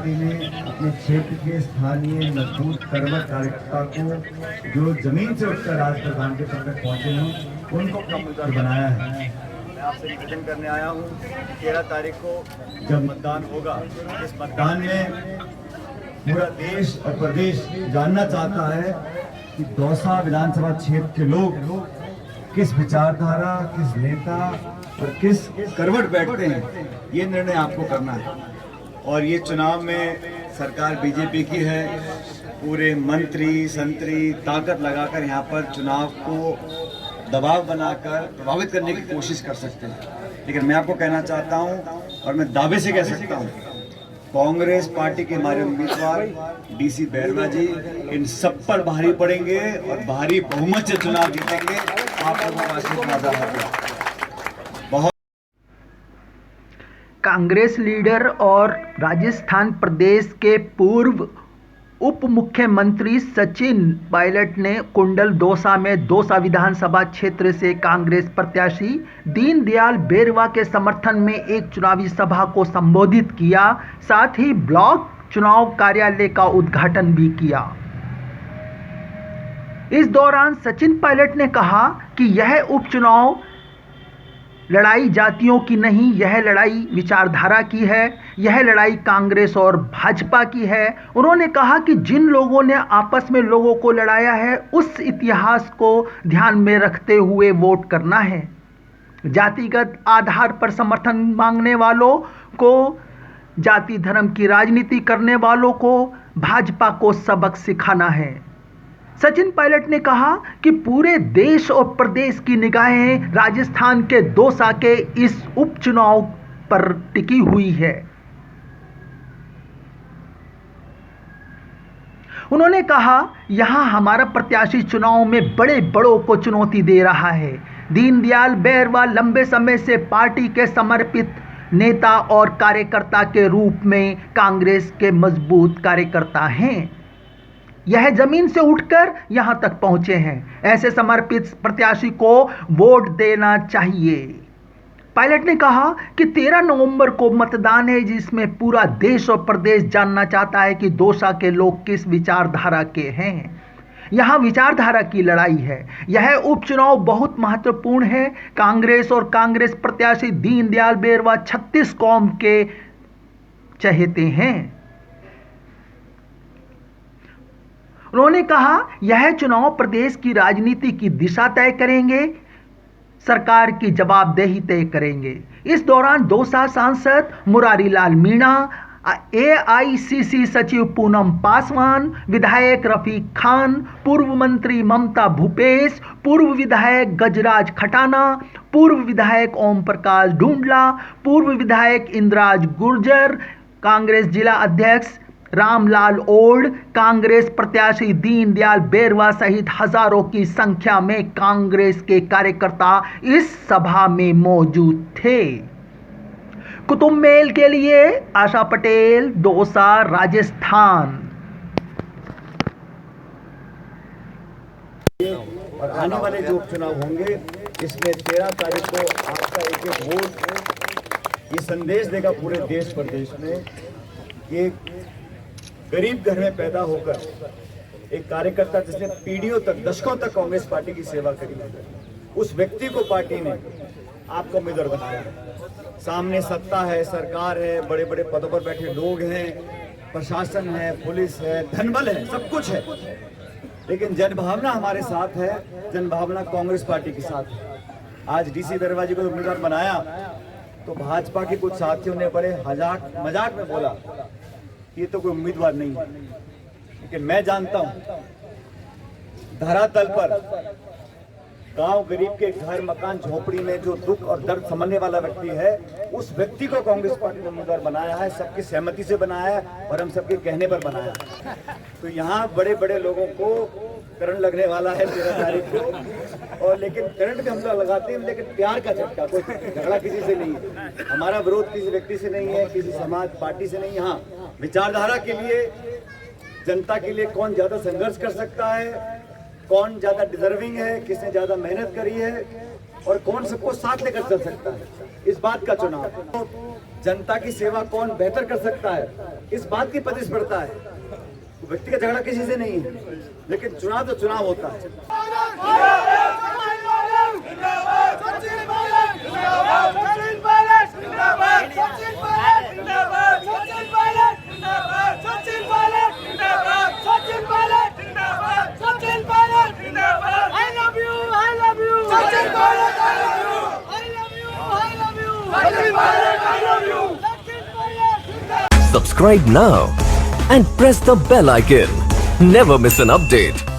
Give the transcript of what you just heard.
Party ने अपने क्षेत्र के स्थानीय मजबूत करवट कार्यकर्ता को जो जमीन से उठकर राज प्रधान के पद तक पहुंचे हैं उनको कमजोर बनाया है। मैं आपसे निवेदन करने आया हूं कि 13 तारीख को जब मतदान होगा, इस मतदान में पूरा देश और प्रदेश जानना चाहता है कि दौसा विधानसभा क्षेत्र के लोग किस विचारधारा, किस नेता और किस करवट बैठते हैं, ये निर्णय आपको करना है। और ये चुनाव में सरकार बीजेपी की है, पूरे मंत्री संतरी ताकत लगाकर यहाँ पर चुनाव को दबाव बनाकर प्रभावित करने की कोशिश कर सकते हैं। लेकिन मैं आपको कहना चाहता हूँ और मैं दावे से कह सकता हूँ, कांग्रेस पार्टी के हमारे उम्मीदवार डीसी बैरवा जी इन सब पर भारी पड़ेंगे और भारी बहुमत से चुनाव जीतेंगे। आप लोगों का आशीर्वाद बहुत। कांग्रेस लीडर और राजस्थान प्रदेश के पूर्व उप मुख्यमंत्री सचिन पायलट ने कुंडल दौसा में दौसा विधानसभा क्षेत्र से कांग्रेस प्रत्याशी दीनदयाल बेरवा के समर्थन में एक चुनावी सभा को संबोधित किया। साथ ही ब्लॉक चुनाव कार्यालय का उद्घाटन भी किया। इस दौरान सचिन पायलट ने कहा कि यह उपचुनाव लड़ाई जातियों की नहीं, यह लड़ाई विचारधारा की है, यह लड़ाई कांग्रेस और भाजपा की है। उन्होंने कहा कि जिन लोगों ने आपस में लोगों को लड़ाया है, उस इतिहास को ध्यान में रखते हुए वोट करना है। जातिगत आधार पर समर्थन मांगने वालों को, जाति धर्म की राजनीति करने वालों को भाजपा को सबक सिखाना है। सचिन पायलट ने कहा कि पूरे देश और प्रदेश की निगाहें राजस्थान के दौसा के इस उपचुनाव पर टिकी हुई है। उन्होंने कहा, यहां हमारा प्रत्याशी चुनाव में बड़े बड़ों को चुनौती दे रहा है। दीनदयाल बेरवा लंबे समय से पार्टी के समर्पित नेता और कार्यकर्ता के रूप में कांग्रेस के मजबूत कार्यकर्ता हैं। यह जमीन से उठकर यहां तक पहुंचे हैं। ऐसे समर्पित प्रत्याशी को वोट देना चाहिए। पायलट ने कहा कि 13 नवंबर को मतदान है, जिसमें पूरा देश और प्रदेश जानना चाहता है कि दौसा के लोग किस विचारधारा के हैं। यहां विचारधारा की लड़ाई है। यह उपचुनाव बहुत महत्वपूर्ण है। कांग्रेस और कांग्रेस प्रत्याशी दीनदयाल बेरवा 36 कौम के चहेते हैं। उन्होंने कहा, यह चुनाव प्रदेश की राजनीति की दिशा तय करेंगे, सरकार की जवाबदेही तय करेंगे। इस दौरान दौसा सांसद मुरारी लाल मीणा, एआईसीसी सचिव पूनम पासवान, विधायक रफीक खान, पूर्व मंत्री ममता भूपेश, पूर्व विधायक गजराज खटाना, पूर्व विधायक ओम प्रकाश ढूंढला, पूर्व विधायक इंद्राज गुर्जर, कांग्रेस जिला अध्यक्ष रामलाल ओल्ड, कांग्रेस प्रत्याशी दीनदयाल बेरवा सहित हजारों की संख्या में कांग्रेस के कार्यकर्ता इस सभा में मौजूद थे। कुतुब मेल के लिए आशा पटेल, दौसा, राजस्थान। और आने वाले जो उपचुनाव होंगे, इसमें 13 तारीख को आपका एक एक वोट ये संदेश देगा पूरे देश प्रदेश में कि गरीब घर में पैदा होकर एक कार्यकर्ता जिसने पीढ़ियों तक, दशकों तक कांग्रेस पार्टी की सेवा करी, उस व्यक्ति को पार्टी ने आपको उम्मीदवार बनाया है। सामने सत्ता है, सरकार है, बड़े बड़े पदों पर बैठे लोग हैं, प्रशासन है, पुलिस है, धनबल है, सब कुछ है, लेकिन जनभावना हमारे साथ है। जनभावना कांग्रेस पार्टी के साथ है। आज डीसी बेरवा जी को उम्मीदवार बनाया तो भाजपा के कुछ साथियों ने बड़े मजाक में बोला ये तो कोई उम्मीदवार नहीं है, लेकिन मैं जानता हूं धरातल पर गांव गरीब के घर, मकान, झोपड़ी में जो दुख और दर्द समझने वाला व्यक्ति है, उस व्यक्ति को कांग्रेस पार्टी ने उम्मीदवार बनाया है। सबकी सहमति से बनाया है और हम सबके कहने पर बनाया है। तो यहाँ बड़े बड़े लोगों को करंट लगने वाला है 13 तारीख को, और लेकिन करंट भी हम लोग लगाते हैं, लेकिन प्यार का झटका, कोई झगड़ा किसी से नहीं है। हमारा विरोध किसी व्यक्ति से नहीं है, किसी समाज पार्टी से नहीं। हाँ, विचारधारा के लिए, जनता के लिए कौन ज्यादा संघर्ष कर सकता है, कौन ज्यादा डिजर्विंग है, किसने ज्यादा मेहनत करी है, और कौन सबको साथ लेकर चल सकता है, इस बात का चुनाव है। जनता की सेवा कौन बेहतर कर सकता है, इस बात की प्रतिस्पर्धा है। व्यक्तिगत झगड़ा किसी से नहीं है, लेकिन चुनाव तो चुनाव होता है। Subscribe now and press the bell icon. Never miss an update.